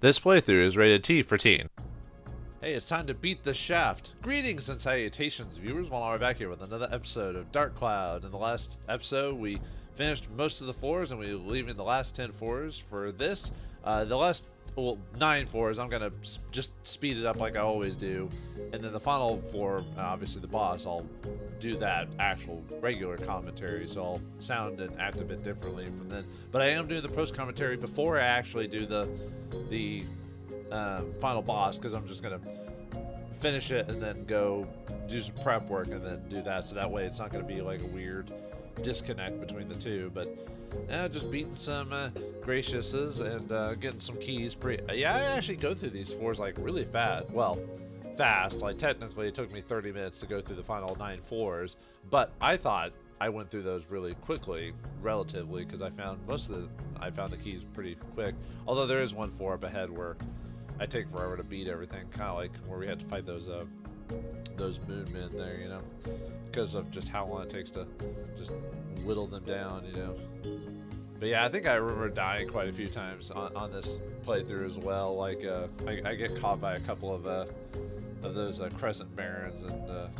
This playthrough is rated T for teen. Hey, it's time to beat the shaft. Greetings and salutations, viewers. We're back here with another episode of Dark Cloud. In the last episode, we finished most of the floors, and we were leaving the last 10 floors for this. The last 9 floors, I'm gonna just speed it up like I always do, and then the final floor, obviously the boss, I'll do that actual regular commentary, so I'll sound and act a bit differently from then. But I am doing the post commentary before I actually do the final boss, because I'm just gonna finish it and then go do some prep work and then do that, so that way it's not gonna be like a weird disconnect between the two. But just beating some graciouses and getting some keys. I actually go through these floors like really fast. Well, fast. Like technically, it took me 30 minutes to go through the final 9 floors, but I thought I went through those really quickly, relatively, because I found the keys pretty quick. Although there is one floor up ahead where I take forever to beat everything, kind of like where we had to fight those moon men there, you know, because of just how long it takes to just whittle them down, you know. But yeah, I think I remember dying quite a few times on this playthrough as well. Like I get caught by a couple of those crescent barons and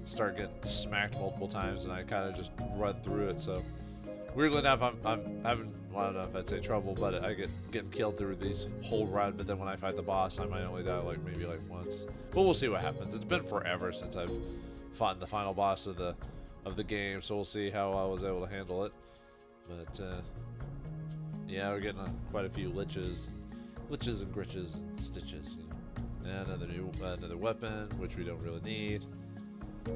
start getting smacked multiple times, and I kind of just run through it. So weirdly enough, I'm having, well, I don't know if I'd say trouble, but I getting killed through these whole run. But then when I fight the boss, I might only die maybe once. But we'll see what happens. It's been forever since I've fought the final boss of the game, so we'll see how I was able to handle it. But yeah, we're getting quite a few liches and glitches and stitches. You know. And another weapon, which we don't really need.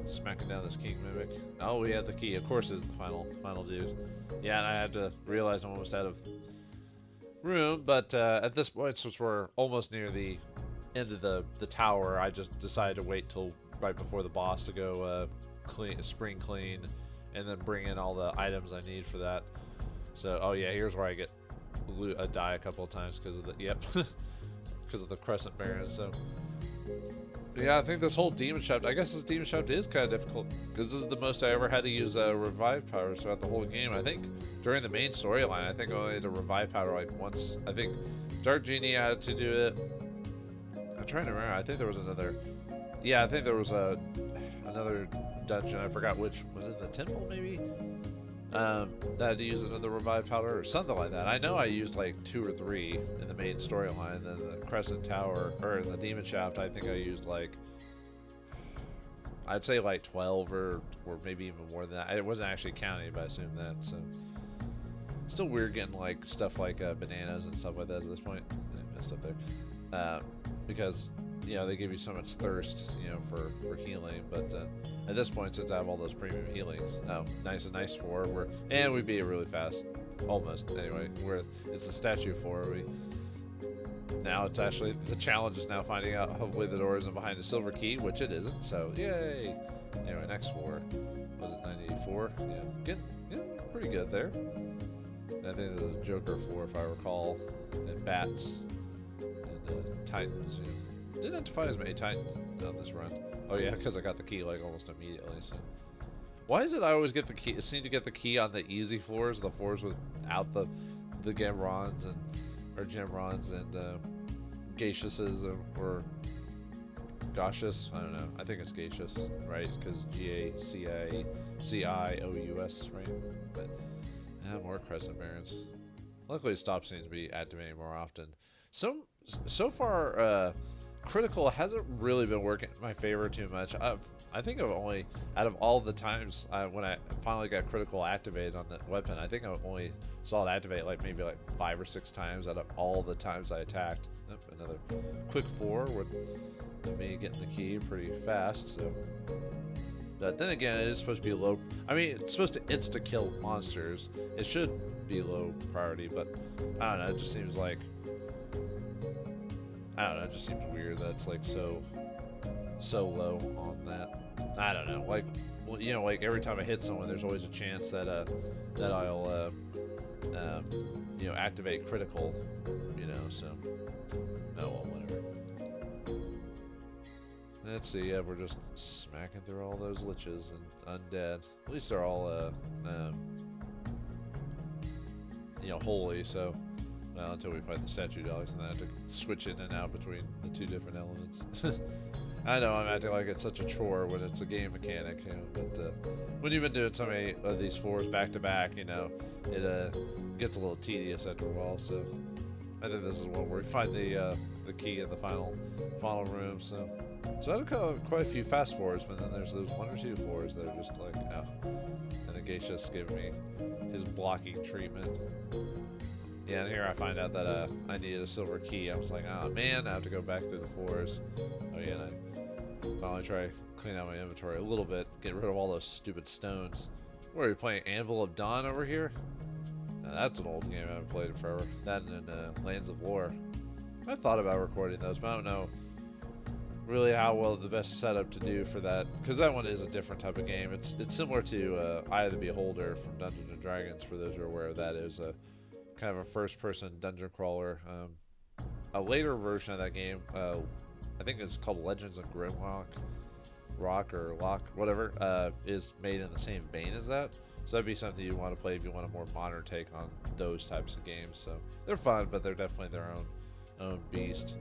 Smacking down this king mimic. Oh, we have the key. Of course, is the final dude. Yeah, and I had to realize I'm almost out of room. But at this point, since we're almost near the end of the tower, I just decided to wait till right before the boss to go spring clean, and then bring in all the items I need for that. So, oh yeah, here's where I die a couple of times because of because of the crescent barons. So. Yeah, I think this whole demon shaft, I guess this demon shaft is kind of difficult, because this is the most I ever had to use revive powers throughout the whole game. I think during the main storyline, I think I only had to revive powder once. I think Dark Genie I had to do it. I'm trying to remember. I think there was another. Yeah, I think there was another dungeon. I forgot which. Was it the temple maybe? That I had to use another revive powder or something like that. I know I used like 2 or 3 in the main storyline. Then the Crescent Tower, or in the Demon Shaft, I think I used I'd say 12 or maybe even more than that. I wasn't actually counting, but I assume that. So still weird getting stuff like bananas and stuff like that at this point. I messed up there because they give you so much thirst, for healing, but. At this point, since I have all those premium healings, nice floor, and we beat it really fast, almost. Anyway, it's the statue floor. Now it's actually the challenge is now finding out. Hopefully, the door isn't behind a silver key, which it isn't. So yay! Anyway, next floor was it 984? Yeah, getting pretty good there. I think there's a Joker floor, if I recall, and bats and Titans. Didn't have to fight as many Titans on this run. Oh yeah, because I got the key almost immediately. So, why is it I always get the key? Seem to get the key on the easy floors, the floors without the Gemrons or Gemrons and Gaseouses or Gaseous. I don't know. I think it's Gaseous, right? Because GACIOUS, right? But more Crescent Barons. Luckily, stop seems to be activating more often. So far. Critical hasn't really been working in my favor too much. I think I've only, out of all the times when I finally got critical activated on the weapon, I think I only saw it activate maybe 5 or 6 times out of all the times I attacked. Another quick 4 with me getting the key pretty fast. So, but then again, it is supposed to be low. I mean, it's supposed to insta kill monsters. It should be low priority, but I don't know. It just seems like. I don't know, it just seems weird that it's so low on that. I don't know, every time I hit someone, there's always a chance that I'll activate critical, so oh well, whatever. Let's see, yeah, we're just smacking through all those liches and undead. At least they're all holy, so Well, until we fight the statue dogs, and then I have to switch in and out between the two different elements. I know I'm acting like it's such a chore when it's a game mechanic, you know, but when you've been doing so many of these floors back to back, you know, it gets a little tedious after a while. So I think this is one where we find the key in the final room. So I had quite a few fast floors, but then there's those 1 or 2 floors that are just like, oh. And the geisha's giving me his blocking treatment. Yeah, and here I find out that I needed a silver key. I was like, oh man, I have to go back through the floors. Oh yeah, and I finally try to clean out my inventory a little bit, get rid of all those stupid stones. What are we playing, Anvil of Dawn over here? Now, that's an old game I haven't played in forever. That and Lands of Lore. I thought about recording those, but I don't know really how well the best setup to do for that, because that one is a different type of game. It's similar to Eye of the Beholder from Dungeons and Dragons, for those who are aware of that. It was a kind of a first-person dungeon crawler. A later version of that game, I think it's called Legends of Grimlock, whatever, is made in the same vein as that. So that'd be something you want to play if you want a more modern take on those types of games. So they're fun, but they're definitely their own beast.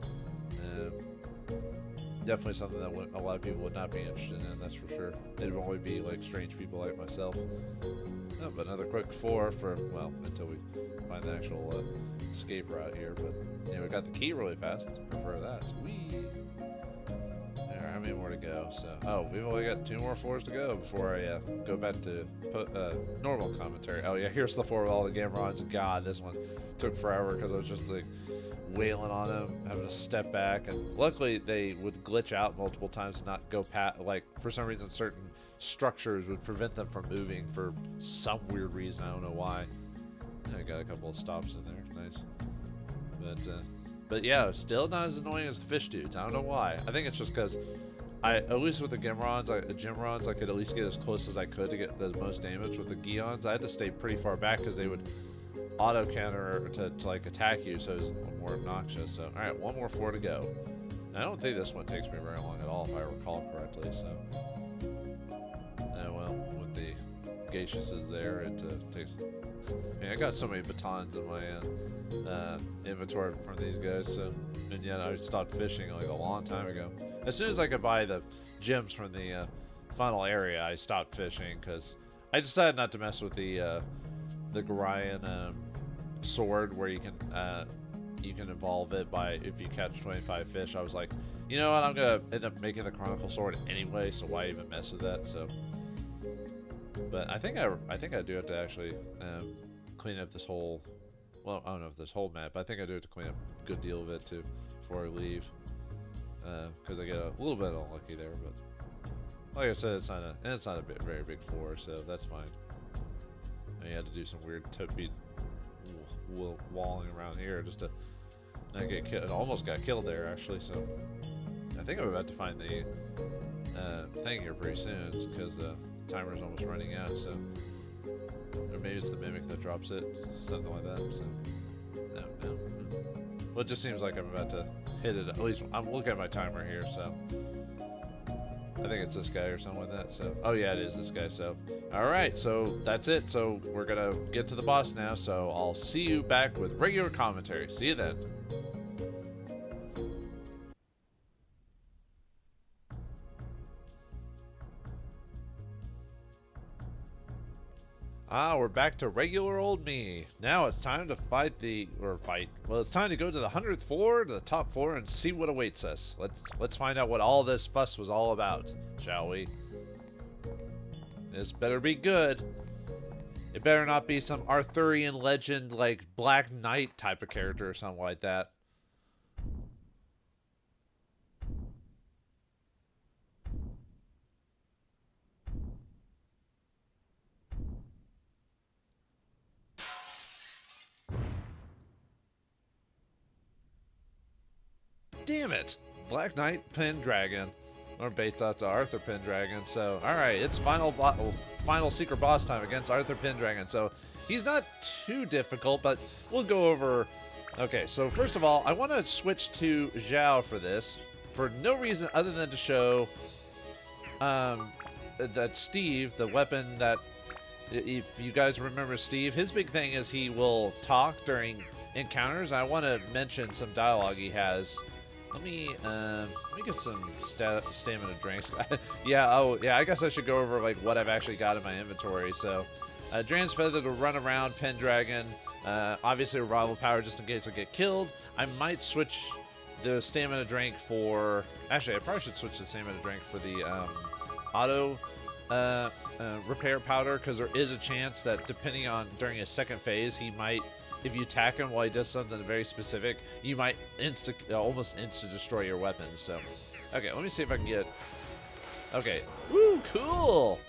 Definitely something that a lot of people would not be interested in, that's for sure. They'd only be like strange people like myself. Oh, but another quick 4 for, well, until we find the actual escape route here. But, you know, we got the key really fast. Prefer that. Sweet. Alright, how many more to go? So, oh, we've only got 2 more floors to go before I go back to normal commentary. Oh yeah, here's the floor with all the Gamrons. God, this one took forever because I was just like wailing on him, having to step back, and luckily they would glitch out multiple times and not go past, like, for some reason certain structures would prevent them from moving for some weird reason. I don't know why. I got a couple of stops in there. Nice. But yeah, still not as annoying as the fish dudes. I don't know why. I think it's just because at least with the Gimrons, I could at least get as close as I could to get the most damage. With the Gions, I had to stay pretty far back because they would auto counter to like attack you, so it was more obnoxious. So alright, 1 more floor to go. I don't think this one takes me very long at all, if I recall correctly. So well, with the Geishas there, it takes. Man, I got so many batons in my inventory from these guys. So, and yet I stopped fishing like a long time ago. As soon as I could buy the gems from the final area, I stopped fishing because I decided not to mess with the Gorian sword, where you can evolve it by if you catch 25 fish. I was like, you know what, I'm gonna end up making the Chronicle sword anyway, so why even mess with that? So, but I think I do have to actually clean up this whole. Well, I don't know if this whole map, but I think I do have to clean up a good deal of it too before I leave, because I get a little bit unlucky there. But like I said, it's not a very big floor, so that's fine. I had to do some weird beat walling around here just to not get killed. It almost got killed there, actually. So I think I'm about to find the thing here pretty soon, because the timer's almost running out. So, or maybe it's the mimic that drops it, something like that. So no. Well, it just seems like I'm about to hit it. At least I'm looking at my timer here, so. I think it's this guy or something like that. So, oh yeah, it is this guy. So, all right. So that's it. So we're gonna get to the boss now. So I'll see you back with regular commentary. See you then. Ah, we're back to regular old me. Now it's time to fight. Well, it's time to go to the 100th floor, to the top floor, and see what awaits us. Let's find out what all this fuss was all about, shall we? This better be good. It better not be some Arthurian legend like Black Knight type of character or something like that. Damn it! Black Knight Pendragon, or based off the Arthur Pendragon. So, all right, it's final secret boss time against Arthur Pendragon. So he's not too difficult, but we'll go over. Okay, so first of all, I want to switch to Zhao for this, for no reason other than to show that Steve, the weapon that, if you guys remember Steve, his big thing is he will talk during encounters. I want to mention some dialogue he has. Let me get some stamina drinks. Yeah, oh yeah, I guess I should go over like what I've actually got in my inventory. So, Dragon's Feather to run around, Pendragon. Obviously, Revival Power just in case I get killed. I might switch the stamina drink for. Actually, I probably should switch the stamina drink for the auto repair powder, because there is a chance that depending on during his second phase, he might. If you attack him while he does something very specific, you might almost insta-destroy your weapons. So, okay, let me see if I can get... Okay. Woo, cool!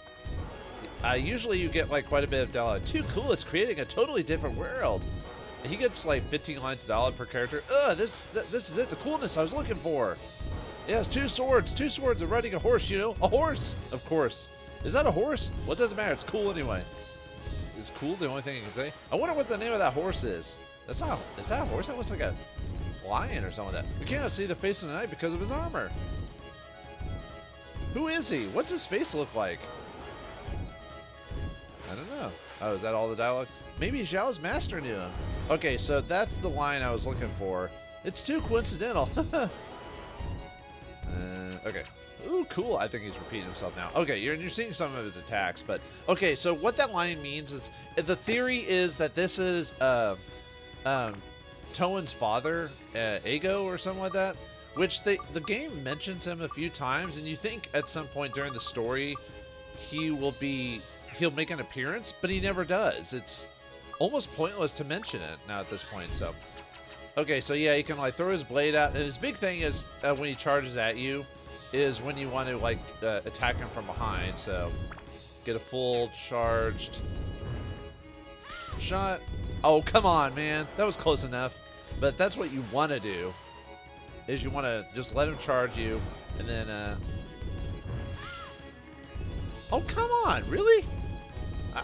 Usually you get, like, quite a bit of dialogue. Too cool, it's creating a totally different world. He gets, like, 15 lines of dialogue per character. This is it, the coolness I was looking for. Yes, two swords and riding a horse, you know? A horse, of course. Is that a horse? Well, it doesn't matter, it's cool anyway. Is cool the only thing I can say? I wonder what the name of that horse is. Is that a horse? That looks like a lion or something like that. We cannot see the face of the knight because of his armor. Who is he? What's his face look like? I don't know. Oh, is that all the dialogue? Maybe Zhao's master knew him. Okay, so that's the line I was looking for. It's too coincidental. Okay. Ooh, cool. I think he's repeating himself now. Okay, you're seeing some of his attacks, but... Okay, so what that line means is... The theory is that this is Toan's father, Ego, or something like that, which the game mentions him a few times, and you think at some point during the story he'll make an appearance, but he never does. It's almost pointless to mention it now at this point, so... Okay, so yeah, he can like throw his blade out, and his big thing is when he charges at you, is when you want to like attack him from behind. So get a full charged shot. Oh, come on, man, that was close enough. But that's what you want to do, is you want to just let him charge you, and then oh, come on, really?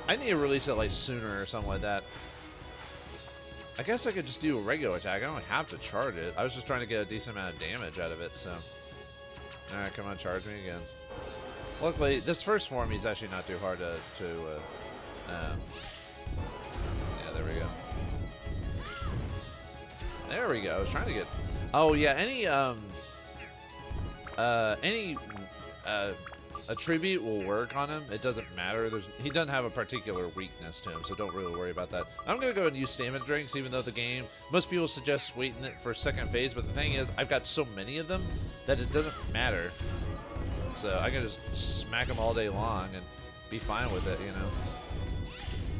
I need to release it like sooner or something like that. I guess I could just do a regular attack. I don't have to charge it. I was just trying to get a decent amount of damage out of it, so. Alright, come on, charge me again. Luckily, this first form, he's actually not too hard to yeah, there we go. There we go. I was trying to get... Oh, yeah, any attribute will work on him. It doesn't matter. He doesn't have a particular weakness to him, so don't really worry about that. I'm going to go ahead and use stamina drinks, even though the game... Most people suggest waiting it for second phase, but the thing is, I've got so many of them that it doesn't matter. So I can just smack them all day long and be fine with it, you know.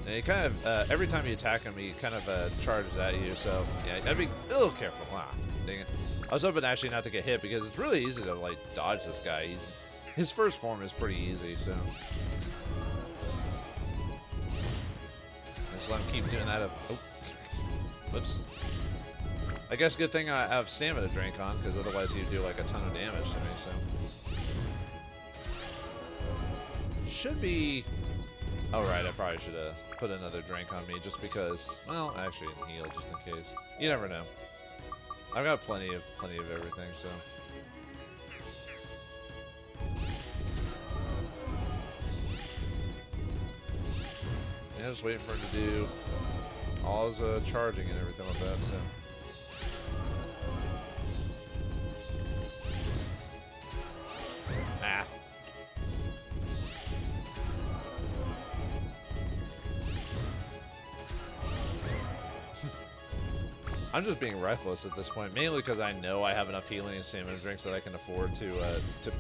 And he kind of, every time you attack him, he kind of charges at you, so yeah, gotta be a little careful. Ah, dang it. I was hoping actually not to get hit, because it's really easy to, like, dodge this guy. His first form is pretty easy, so. Just let him keep doing that. Oh, whoops. I guess good thing I have stamina drink on, because otherwise he'd do like a ton of damage to me, so. Should be... Oh, right, I probably should have put another drink on me just because... Well, actually, heal just in case. You never know. I've got plenty of everything, so... Yeah, just waiting for him to do all his charging and everything like that, so... Ah. I'm just being reckless at this point, mainly because I know I have enough healing and stamina drinks that I can afford to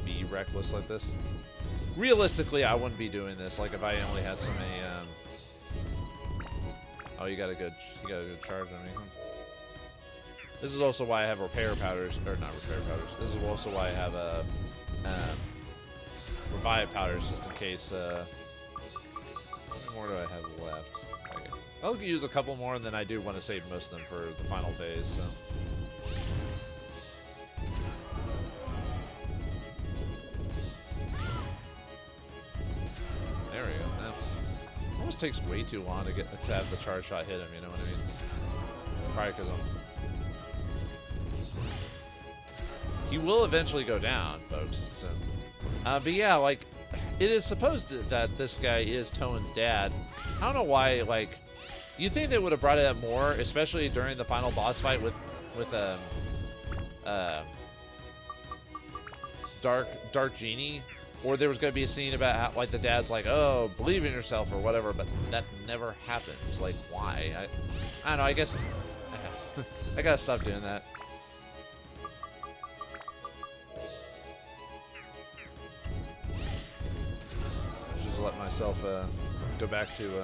be reckless like this. Realistically, I wouldn't be doing this. Like if I only had so many. Oh, you got a good charge on me. This is also why I have repair powders, or not repair powders. This is also why I have revive powders, just in case. How many more do I have left? Okay. I'll use a couple more, and then I do want to save most of them for the final phase. So. There we go. That almost takes way too long to have the charge shot hit him. You know what I mean? Probably because he will eventually go down, folks. So, but yeah, like, it is supposed that this guy is Toan's dad. I don't know why, like, You think they would have brought it up more, especially during the final boss fight with Dark Genie, or there was going to be a scene about how, like, the dad's like, oh, believe in yourself or whatever, but that never happens. Like, why? I don't know. I guess I gotta stop doing that. Just let myself go back to.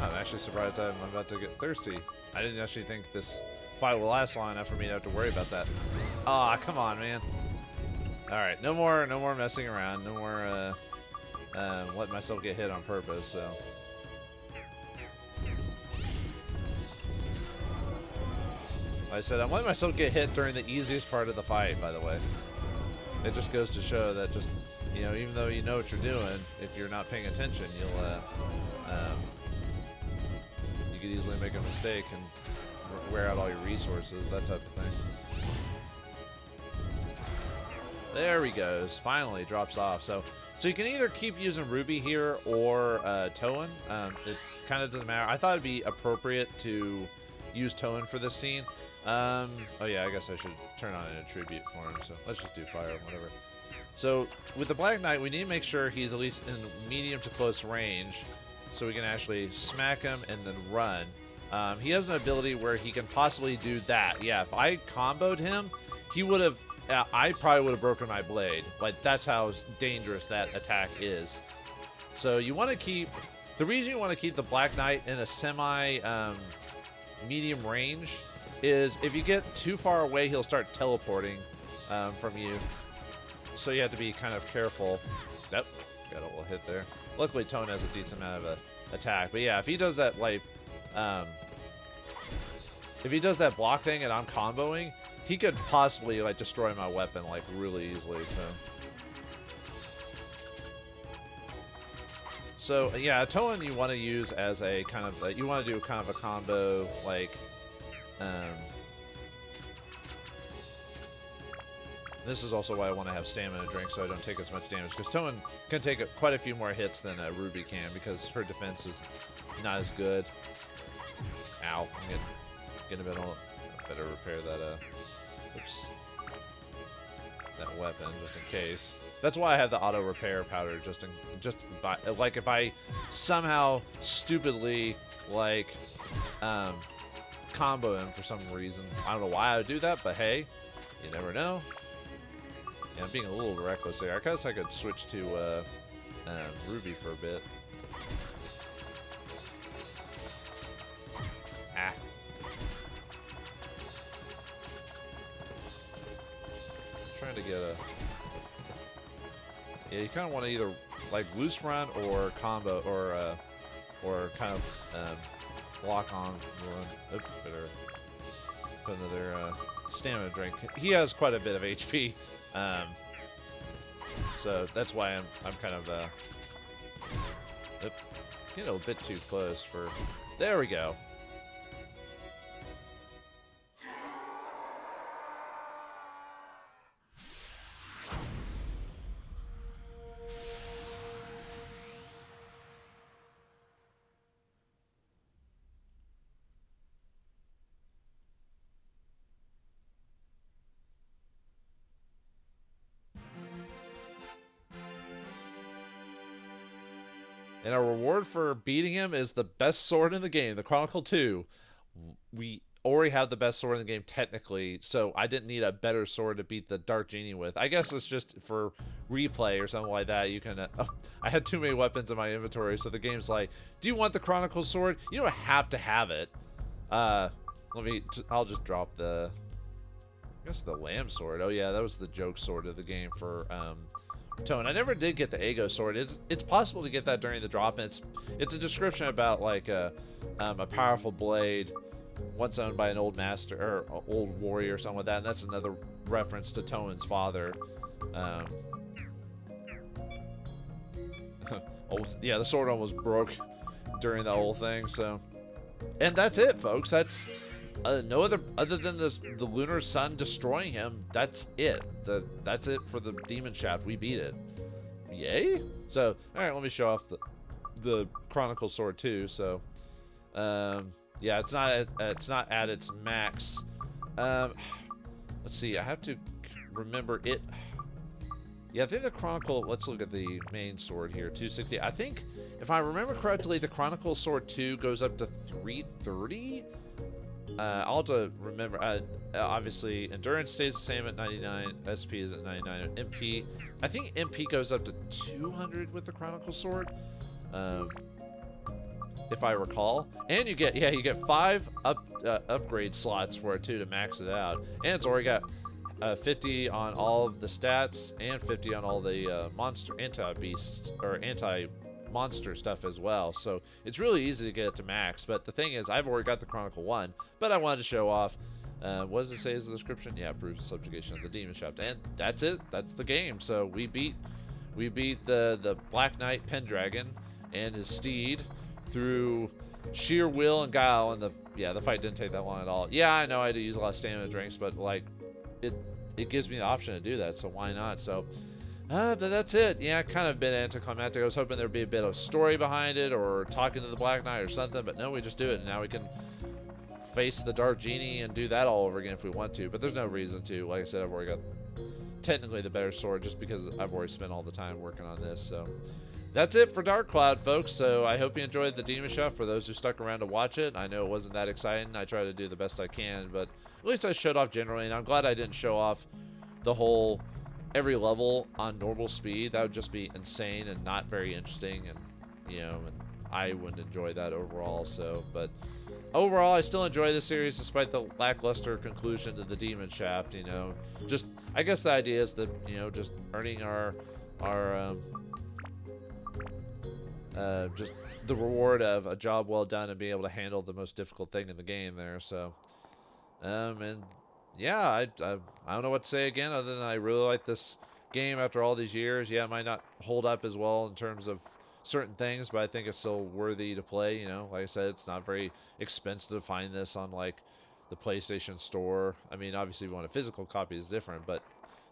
I'm actually surprised I'm about to get thirsty. I didn't actually think this fight will last long enough for me to have to worry about that. Ah, come on, man. All right, no more messing around. No more letting myself get hit on purpose. So. Like I said, I'm letting myself get hit during the easiest part of the fight. By the way, it just goes to show that just, you know, even though you know what you're doing, if you're not paying attention, you could easily make a mistake and wear out all your resources, that type of thing. There he goes. Finally drops off. So you can either keep using Ruby here or Toan. It kind of doesn't matter. I thought it'd be appropriate to use Toan for this scene. Oh yeah, I guess I should turn on an attribute for him. So let's just do fire, whatever. So with the Black Knight, we need to make sure he's at least in medium to close range, so we can actually smack him and then run. He has an ability where he can possibly do that. Yeah, if I comboed him, he would have. I probably would have broken my blade. Like, that's how dangerous that attack is. So you want to keep. The reason you want to keep the Black Knight in a medium range is if you get too far away, he'll start teleporting from you. So you have to be kind of careful. Yep, got a little hit there. Luckily, Toan has a decent amount of attack. But yeah, if he does that, like, if he does that block thing and I'm comboing, he could possibly, like, destroy my weapon, like, really easily. So yeah, Toan you want to use as a kind of you want to do kind of a combo, like. This is also why I want to have stamina drink so I don't take as much damage, because Toan can take quite a few more hits than Ruby can, because her defense is not as good. Ow! I'm getting a bit on. Better repair that. Oops. That weapon just in case. That's why I have the auto repair powder, like if I somehow stupidly like combo him for some reason. I don't know why I would do that, but hey, you never know. Yeah, I'm being a little reckless there. I guess I could switch to Ruby for a bit. Ah. Trying to get a. Yeah, you kind of want to either like loose run or combo or kind of lock on run. Oops, better put another stamina drink. He has quite a bit of HP, so that's why I'm kind of getting a bit too close for. There we go. And our reward for beating him is the best sword in the game, the Chronicle 2. We already have the best sword in the game, technically, so I didn't need a better sword to beat the Dark Genie with. I guess it's just for replay or something like that. You can... I had too many weapons in my inventory, so the game's like, do you want the Chronicle sword? You don't have to have it. I'll just drop the... I guess the Lamb sword. Oh, yeah, that was the joke sword of the game for... Toan. I never did get the Ego sword. It's possible to get that during the drop, and it's a description about like a powerful blade once owned by an old master or old warrior or something like that, and that's another reference to Toan's father. Yeah, the sword almost broke during the whole thing. So, and that's it, folks. That's no other than the lunar sun destroying him. That's it. That's it for the demon shaft. We beat it. yay. So, all right, let me show off the Chronicle sword too. So, yeah, it's not at its max. Let's see. I have to remember it. Yeah, I think the Chronicle. Let's look at the main sword here. 260. I think, if I remember correctly, the Chronicle sword 2 goes up to 330. I'll have to remember. Obviously, endurance stays the same at 99. SP is at 99. MP, I think MP goes up to 200 with the Chronicle sword, if I recall. And you get 5 upgrade slots for it too to max it out. And it's already got 50 on all of the stats and 50 on all the monster anti-beasts or anti-monster stuff as well. So it's really easy to get it to max. But the thing is, I've already got the Chronicle 1, but I wanted to show off. What does it say as the description? Yeah, proves subjugation of the demon shaft, and that's it. That's the game. So we beat the Black Knight Pendragon and his steed through sheer will and guile, and the fight didn't take that long at all. Yeah, I know I had to use a lot of stamina drinks, but like it gives me the option to do that, so why not? So that's it. Yeah, kind of been anticlimactic. I was hoping there'd be a bit of story behind it or talking to the Black Knight or something, but no, we just do it, and now we can face the Dark Genie and do that all over again if we want to, but there's no reason to. Like I said, I've already got technically the better sword just because I've already spent all the time working on this. So that's it for Dark Cloud, folks. So I hope you enjoyed the Demon Shaft. For those who stuck around to watch it, I know it wasn't that exciting. I try to do the best I can, but at least I showed off generally, and I'm glad I didn't show off the whole every level on normal speed. That would just be insane and not very interesting, and and I wouldn't enjoy that overall. So, but overall, I still enjoy the series despite the lackluster conclusion to the Demon Shaft. Just I guess the idea is that just earning our just the reward of a job well done and being able to handle the most difficult thing in the game there. So, and yeah, I don't know what to say again other than I really like this game after all these years. Yeah, it might not hold up as well in terms of certain things, but I think it's still worthy to play. Like I said, it's not very expensive to find this on like the PlayStation Store. I mean, obviously, if you want a physical copy, it's different, but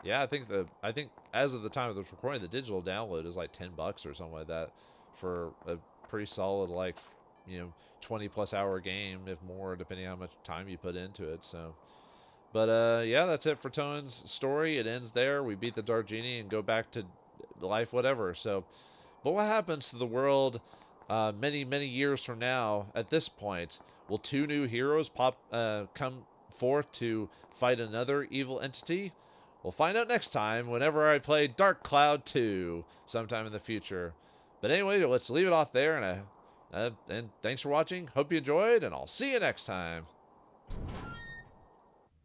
yeah, I think as of the time of this recording, the digital download is like $10 or something like that for a pretty solid 20+ hour game, if more, depending on how much time you put into it. So, but yeah, that's it for Toan's story. It ends there. We beat the Dark Genie and go back to life, whatever. So, but what happens to the world many years from now? At this point, will 2 new heroes come forth to fight another evil entity? We'll find out next time whenever I play Dark Cloud 2 sometime in the future. But anyway, let's leave it off there, and thanks for watching. Hope you enjoyed, and I'll see you next time.